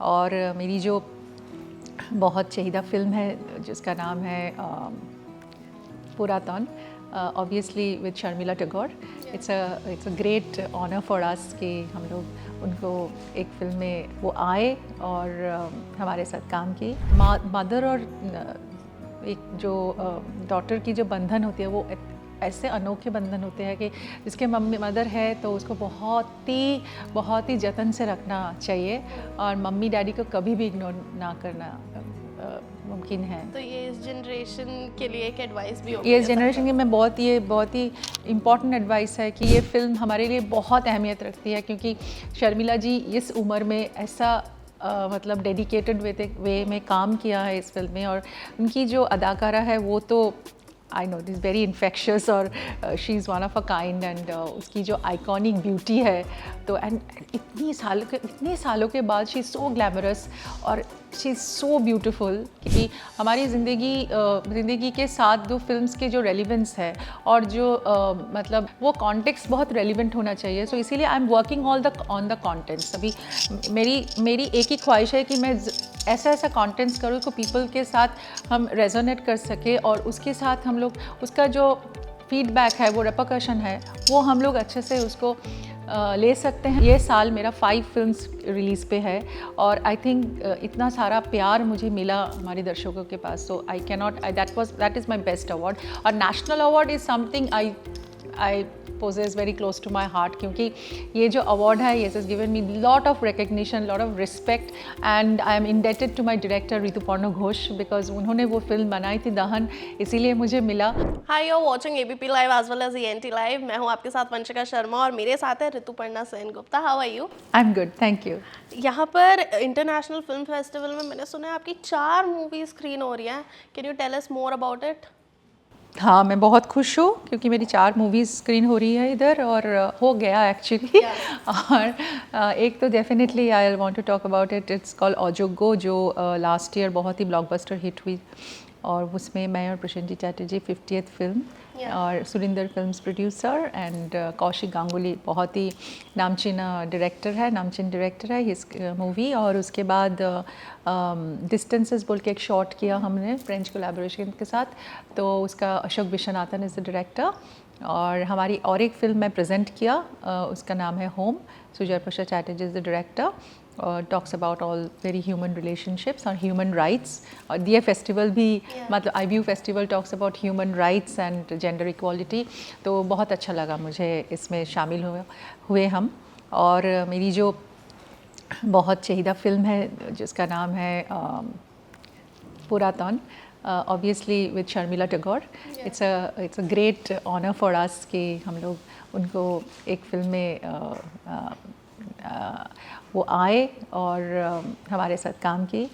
और मेरी जो बहुत चहीदा फ़िल्म है जिसका नाम है Puratan, obviously with Sharmila Tagore. It's a great honour for us कि हम लोग उनको एक फ़िल्म में वो आए और हमारे साथ काम की। मदर और एक जो डॉटर की जो बंधन होती है वो ऐसे अनोखे बंधन होते हैं कि जिसके मदर है तो उसको बहुत ही जतन से रखना चाहिए और मम्मी डैडी को कभी भी इग्नोर ना करना मुमकिन है। तो ये इस जनरेशन के लिए एक एडवाइस भी होगी। ये इस जनरेशन की मैं बहुत ही इम्पॉर्टेंट एडवाइस है कि ये फ़िल्म हमारे लिए बहुत अहमियत रखती है, क्योंकि शर्मिला जी इस उम्र में ऐसा मतलब डेडिकेटेड वे में काम किया है इस फिल्म में, और उनकी जो अदाकारा है वो तो I know this very infectious, और she is one of a kind, and उसकी जो आइकॉनिक ब्यूटी है तो एंड इतने सालों के बाद शी इज़ सो ग्लैमरस और शी इज़ सो ब्यूटिफुल कि हमारी ज़िंदगी के साथ दो फिल्म्स के जो रेलिवेंस है और जो मतलब वो कॉन्टेक्स्ट बहुत रेलिवेंट होना चाहिए। सो इसीलिए I am working on the contents. अभी मेरी एक ही ख्वाहिश है कि मैं ऐसा कॉन्टेंट्स करूँ को पीपल के साथ हम रेजोनेट कर सके, और उसके साथ हम लोग उसका जो फीडबैक है वो रेपरकशन है वो हम लोग अच्छे से उसको ले सकते हैं। ये साल मेरा 5 फिल्म्स रिलीज़ पे है और आई थिंक इतना सारा प्यार मुझे मिला हमारे दर्शकों के पास, so I cannot that is my best award. और national award is something I possess very close to my heart, क्योंकि ये जो अवार्ड है ये has given me lot of recognition, lot of respect, and I am indebted to my director Rituparna Ghosh because उन्होंने वो film बनाई थी दहन, इसीलिए मुझे मिला। Hi, you're watching ABP Live as well as ENT Live। मैं हूँ आपके साथ वंशिका शर्मा और मेरे साथ है Rituparna Sengupta. How are you? I'm good, thank you। यहाँ पर इंटरनेशनल फिल्म फेस्टिवल में मैंने सुना है आपकी 4 मूवी स्क्रीन हो रही हैं। Can you tell us more about it? हाँ, मैं बहुत खुश हूँ क्योंकि मेरी 4 मूवीज़ स्क्रीन हो रही है इधर, और हो गया एक्चुअली। और एक तो definitely I want to talk about it, it's called Ajogo, जो लास्ट ईयर बहुत ही ब्लॉकबस्टर हिट हुई, और उसमें मैं और प्रसेनजीत चैटर्जी 50th फिल्म, और Surinder films producer, and Kaushik Ganguly बहुत ही नामचीन डायरेक्टर है इस मूवी। और उसके बाद डिस्टेंसेस बोल के एक शॉट किया हमने फ्रेंच कोलैबोरेशन के साथ, तो उसका Ashok Vishwanathan is the director. और हमारी और एक फिल्म मैं प्रेजेंट किया, उसका नाम है home, Sujay Prasad Chatterjee is the director, talks about all very human relationships और human rights। और दिए फेस्टिवल भी मतलब IBU festival talks about human rights and gender equality, तो बहुत अच्छा लगा मुझे इसमें शामिल हुए हम। और मेरी जो बहुत चहीदा फिल्म है जिसका नाम है Puratan, obviously with Sharmila Tagore. It's a great honour for us कि हम लोग उनको एक फिल्म में वो आए और हमारे साथ काम की।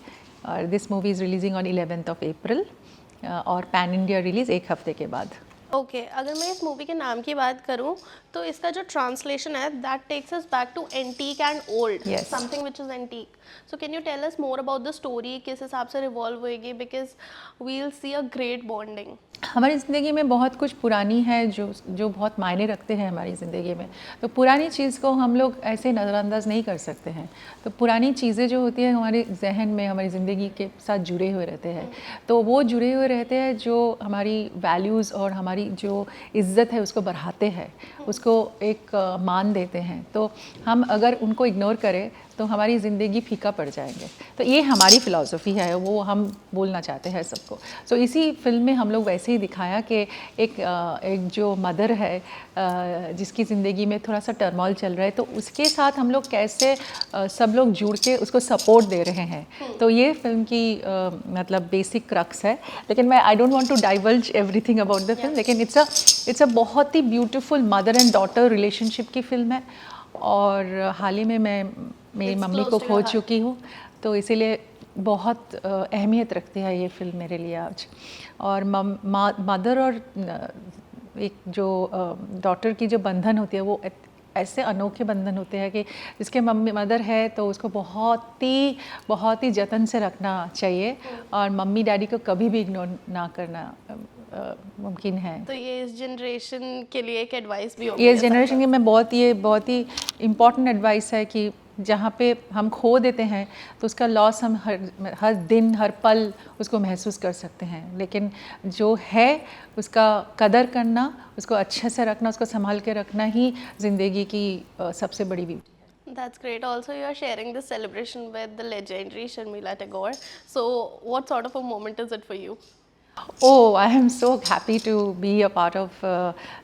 और this movie is releasing on 11th of April, और पैन इंडिया रिलीज़ एक हफ्ते के बाद। ओके अगर मैं इस मूवी के नाम की बात करूं तो इसका जो ट्रांसलेशन है that takes us back to antique and old, something which is antique. So can you tell us more about the story, किस हिसाब से रिवॉल्व होएगी, because we will see a great bonding. हमारी ज़िंदगी में बहुत कुछ पुरानी है जो बहुत मायने रखते हैं हमारी ज़िंदगी में, तो पुरानी चीज़ को हम लोग ऐसे नज़रअंदाज नहीं कर सकते हैं। तो पुरानी चीज़ें जो होती हैं हमारे जहन में हमारी ज़िंदगी के साथ जुड़े हुए रहते हैं, तो वो जुड़े हुए रहते हैं जो हमारी वैल्यूज़ और हमारी जो इज़्ज़त है उसको बढ़ाते हैं, उसको एक मान देते हैं। तो हम अगर उनको इग्नोर करें तो हमारी ज़िंदगी फीका पड़ जाएंगे। तो ये हमारी फ़िलॉसफ़ी है, वो हम बोलना चाहते हैं सबको। सो इसी फिल्म में हम लोग वैसे ही दिखाया कि एक जो मदर है जिसकी ज़िंदगी में थोड़ा सा टर्मोइल चल रहा है, तो उसके साथ हम लोग कैसे सब लोग जुड़ के उसको सपोर्ट दे रहे हैं। तो ये फिल्म की मतलब बेसिक क्रक्स है, लेकिन मैं I don't want to divulge everything about the film, लेकिन इट्स अ बहुत ही beautiful mother and daughter relationship की फिल्म है। और हाल ही में मैं मेरी मम्मी को खो चुकी हूँ, तो इसीलिए बहुत अहमियत रखती है ये फिल्म मेरे लिए आज। और मदर और एक जो डॉटर की जो बंधन होती है वो ऐसे अनोखे बंधन होते हैं कि जिसके मदर है तो उसको बहुत ही जतन से रखना चाहिए, और मम्मी डैडी को कभी भी इग्नोर ना करना मुमकिन है। तो ये इस जनरेशन के लिए एक एडवाइस भी होगी। ये इस जनरेशन की मैं बहुत ही इम्पॉर्टेंट एडवाइस है कि जहाँ पे हम खो देते हैं तो उसका लॉस हम हर दिन हर पल उसको महसूस कर सकते हैं, लेकिन जो है उसका कदर करना, उसको अच्छे से रखना, उसको संभाल के रखना ही ज़िंदगी की सबसे बड़ी beauty. That's great. Also, you are sharing this celebration with the legendary Sharmila Tagore. So, what sort of a moment is it for you? Oh, I am so happy to be a part of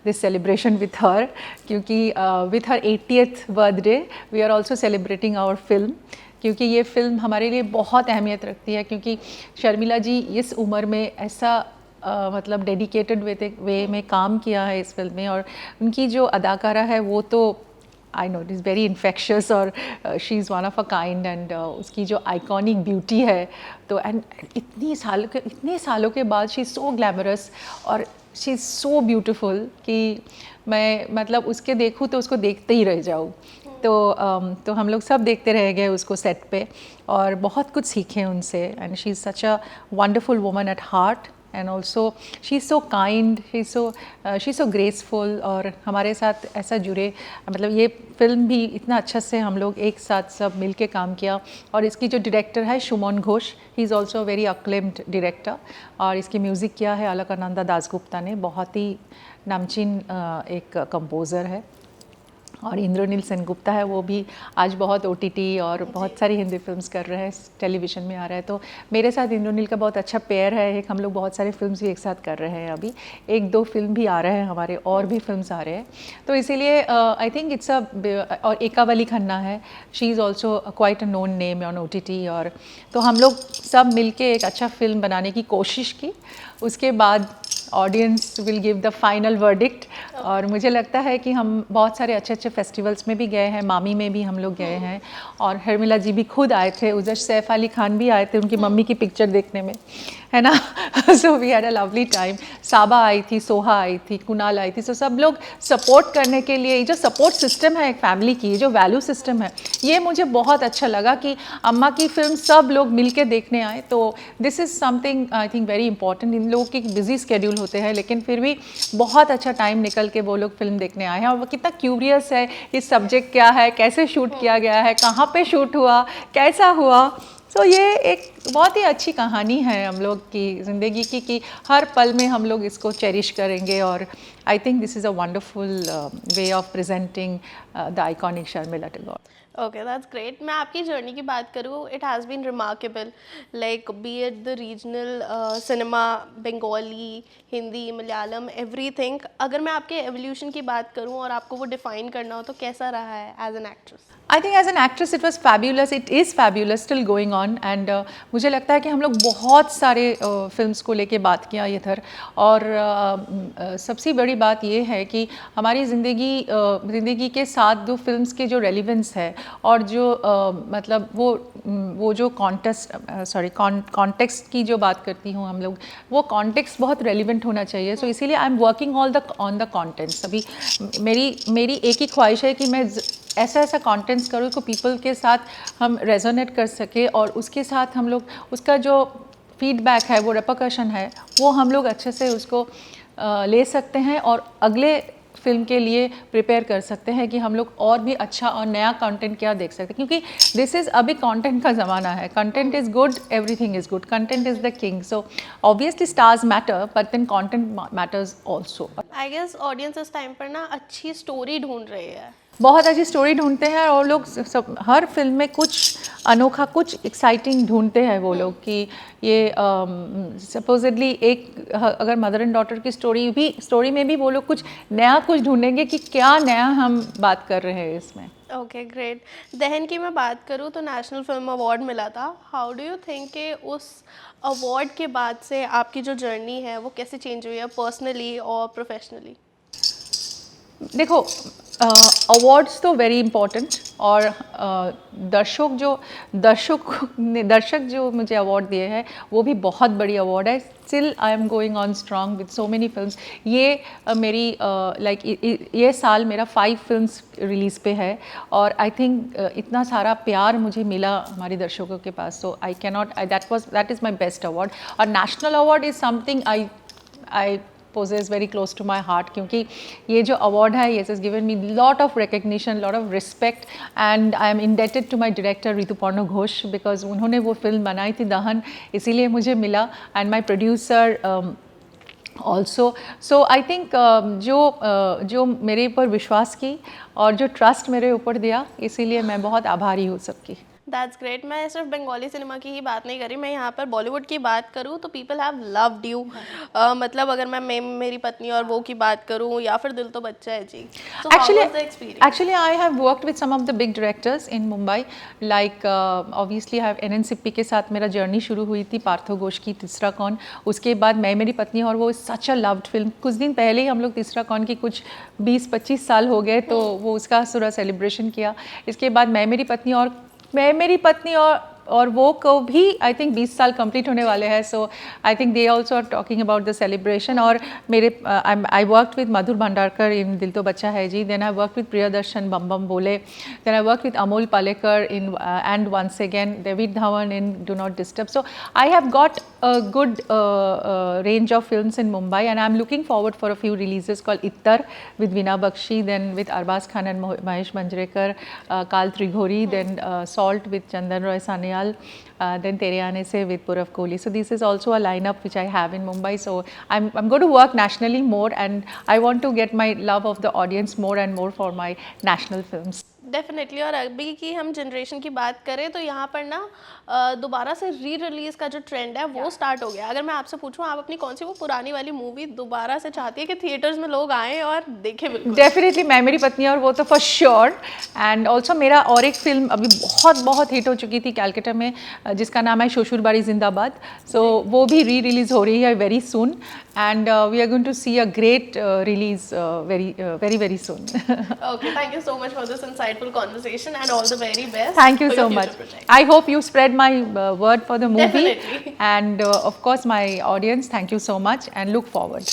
this celebration with her, क्योंकि with her 80th birthday we are also celebrating our film, क्योंकि ये film हमारे लिए बहुत अहमियत रखती है, क्योंकि शर्मिला जी इस उम्र में ऐसा मतलब डेडिकेटेड वे में काम किया है इस फिल्म में, और उनकी जो अदाकारा है वो तो I know it is very infectious, और she is one of a kind, and उसकी जो आइकॉनिक ब्यूटी है, तो एंड इतने सालों के बाद शी इज़ सो ग्लैमरस और शी इज़ सो ब्यूटीफुल कि मैं मतलब उसके देखूँ तो उसको देखते ही रह जाऊँ। तो हम लोग सब देखते रह गए उसको सेट पे और बहुत कुछ सीखे उनसे, and she is such a wonderful woman at heart, and also she is so kind, she is so graceful, और हमारे साथ ऐसा जुड़े, मतलब ये फिल्म भी इतना अच्छा से हम लोग एक साथ सब मिल के काम किया। और इसकी जो डायरेक्टर है Suman Ghosh, he is also very acclaimed director, और इसकी म्यूज़िक किया है अलकानंदा दासगुप्ता ने, बहुत ही नामचीन एक कंपोज़र है। और इंद्रनील सेनगुप्ता है, वो भी आज बहुत OTT और बहुत सारी हिंदी फिल्म्स कर रहे हैं, टेलीविज़न में आ रहा है। तो मेरे साथ इंद्रनील का बहुत अच्छा पेयर है, एक हम लोग बहुत सारे फिल्म्स भी एक साथ कर रहे हैं, अभी 1-2 फिल्म भी आ रहे हैं हमारे, और भी फिल्म्स आ रहे हैं। तो इसीलिए आई थिंक इट्स अ, और एकावली खन्ना है, she is also quite a known name on OTT, और तो हम लोग सब मिल के एक अच्छा फिल्म बनाने की कोशिश की। उसके बाद audience will give the final verdict, और मुझे लगता है कि हम बहुत सारे अच्छे अच्छे फेस्टिवल्स में भी गए हैं, मामी में भी हम लोग गए हैं, और शर्मिला जी भी खुद आए थे, उधर सैफ अली खान भी आए थे उनकी मम्मी की पिक्चर देखने में, है ना। So we had a lovely time. Saba आई थी, सोहा आई थी, कुणाल आई थी, सो सब लोग सपोर्ट करने के लिए, जो सपोर्ट सिस्टम है एक फैमिली की, जो वैल्यू सिस्टम है, ये मुझे बहुत अच्छा लगा कि अम्मा की फिल्म सब लोग मिल के देखने आए। तो this is something I think very important. इन लोगों के बिजी स्केड्यूल होते हैं, लेकिन फिर भी बहुत अच्छा टाइम निकल के वो लोग फिल्म देखने आए हैं, और वो कितना क्यूरियस है कि सब्जेक्ट क्या है, कैसे शूट किया गया है, कहाँ पे शूट हुआ, कैसा हुआ। सो ये एक बहुत ही अच्छी कहानी है हम लोग की ज़िंदगी की, कि हर पल में हम लोग इसको चेरिश करेंगे, और I think this is a wonderful way of presenting the iconic Sharmila Tagore. Okay, that's great. मैं आपकी जर्नी की बात करूँ, it has been remarkable, like be it the regional cinema, Bengali, Hindi, Malayalam, everything. अगर मैं आपके evolution की बात करूँ और आपको वो define करना हो, तो कैसा रहा है as an actress? I think as an actress it was fabulous, it is fabulous, still going on, and मुझे लगता है कि हम लोग बहुत सारे फिल्म्स को लेके बात किया इधर, और सबसे बड़ी बात ये है कि हमारी ज़िंदगी के साथ दो फिल्म्स के जो रेलिवेंस है, और जो मतलब वो जो कॉन्टेक्स्ट की जो बात करती हूँ हम लोग, वो कॉन्टेक्स्ट बहुत रेलिवेंट होना चाहिए। सो इसीलिए I am working on the contents. अभी मेरी एक ही ख्वाहिश है कि मैं ऐसा कंटेंट्स करूँ को पीपल के साथ हम रेजोनेट कर सके, और उसके साथ हम लोग उसका जो फीडबैक है, वो रेपरकशन है, वो हम लोग अच्छे से उसको ले सकते हैं, और अगले फिल्म के लिए प्रिपेयर कर सकते हैं कि हम लोग और भी अच्छा और नया कंटेंट क्या देख सकते हैं, क्योंकि दिस इज़ अभी कंटेंट का ज़माना है। Content is good, everything is good, content is the king. So obviously stars matter, but then content matters also. I guess audience इस टाइम पर ना अच्छी स्टोरी ढूंढ रही है, बहुत अच्छी स्टोरी ढूंढते हैं, और लोग सब हर फिल्म में कुछ अनोखा, कुछ एक्साइटिंग ढूंढते हैं वो लोग, कि ये सपोजिटली एक अगर मदर एंड डॉटर की स्टोरी में भी वो लोग कुछ नया कुछ ढूंढेंगे कि क्या नया हम बात कर रहे हैं इसमें। Okay great. दहन की मैं बात करूँ तो नेशनल फिल्म अवार्ड मिला था। हाउ डू यू थिंक कि उस अवार्ड के बाद से आपकी जो जर्नी है वो कैसे चेंज हुई है, पर्सनली और प्रोफेशनली? देखो, अवार्ड्स तो वेरी इम्पोर्टेंट, और दर्शक जो मुझे अवार्ड दिए हैं वो भी बहुत बड़ी अवार्ड है। Still I am going on strong with so many films. ये मेरी ये साल मेरा 5 फिल्म्स रिलीज़ पे है, और आई थिंक इतना सारा प्यार मुझे मिला हमारे दर्शकों के पास, so I can not, that is my best award. और national award is something I possess very close to my heart, क्योंकि ये जो अवार्ड है ये has given me lot of recognition, lot of respect, and I am indebted to my director Rituparno Ghosh, because उन्होंने वो film बनाई थी दहन, इसीलिए मुझे मिला, and my producer also. So I think जो मेरे ऊपर विश्वास की और जो ट्रस्ट मेरे ऊपर दिया, इसीलिए मैं बहुत आभारी हूँ सबकी. That's great. मैं सिर्फ बंगाली सिनेमा की ही बात नहीं करी, मैं यहाँ पर बॉलीवुड की बात करूँ तो पीपल हैव लव्ड यू. मतलब अगर मैं मेरी पत्नी और वो की बात करूँ या फिर दिल तो बच्चा है जी. So actually I have worked with some of the big directors in Mumbai, like obviously I have NNCP के साथ मेरा जर्नी शुरू हुई थी, पार्थो घोष की तीसरा कौन, उसके बाद मैं मेरी पत्नी और वो सच अ लव्ड फिल्म. कुछ दिन पहले ही हम लोग तीसरा कौन की कुछ 20-25 साल हो गए, तो वो उसका पूरा सेलिब्रेशन किया. इसके बाद मैं मेरी पत्नी और वो को भी आई थिंक 20 साल कंप्लीट होने वाले हैं. So I think they also are talking about the celebration. और मेरे I worked with Madhur Bhandarkar in Dil To Baccha Hai Ji, then I work with Priyadarshan Bum Bum Bole, then I work with Amol Palekar in and once again David Dhawan in Do Not Disturb. So I have got a good range of films in Mumbai, and I'm looking forward for a few releases called Ittar with Veena Bakshi, then with Arbaz Khan and Mahesh Manjrekar, Kal Trighori, then Salt with Chandan Roy Sanyal, then Tere Aane Se with Purav Kohli. So this is also a lineup which I have in Mumbai. So I'm going to work nationally more, and I want to get my love of the audience more and more for my national films. Definitely. और अभी की हम generation की बात करें तो यहाँ पर ना दोबारा से री रिलीज़ का जो ट्रेंड है वो स्टार्ट हो गया. अगर मैं आपसे पूछूं, आप अपनी कौन सी वो पुरानी वाली मूवी दोबारा से चाहती है कि थिएटर्स में लोग आएँ और देखें? बिल्कुल डेफिनेटली मैं मेरी पत्नी और वो तो फॉर श्योर. एंड ऑल्सो मेरा और एक फिल्म अभी बहुत हिट हो चुकी थी कैलकाटा में, जिसका नाम है शोशुरबाड़ी जिंदाबाद. सो वो भी री रिलीज़ हो रही है very soon, and we are going to see a great release very soon. Okay, thank you so much for this insightful conversation and all the very best. Thank you so much. I hope you spread my word for the movie. Definitely. And of course my audience, thank you so much and look forward.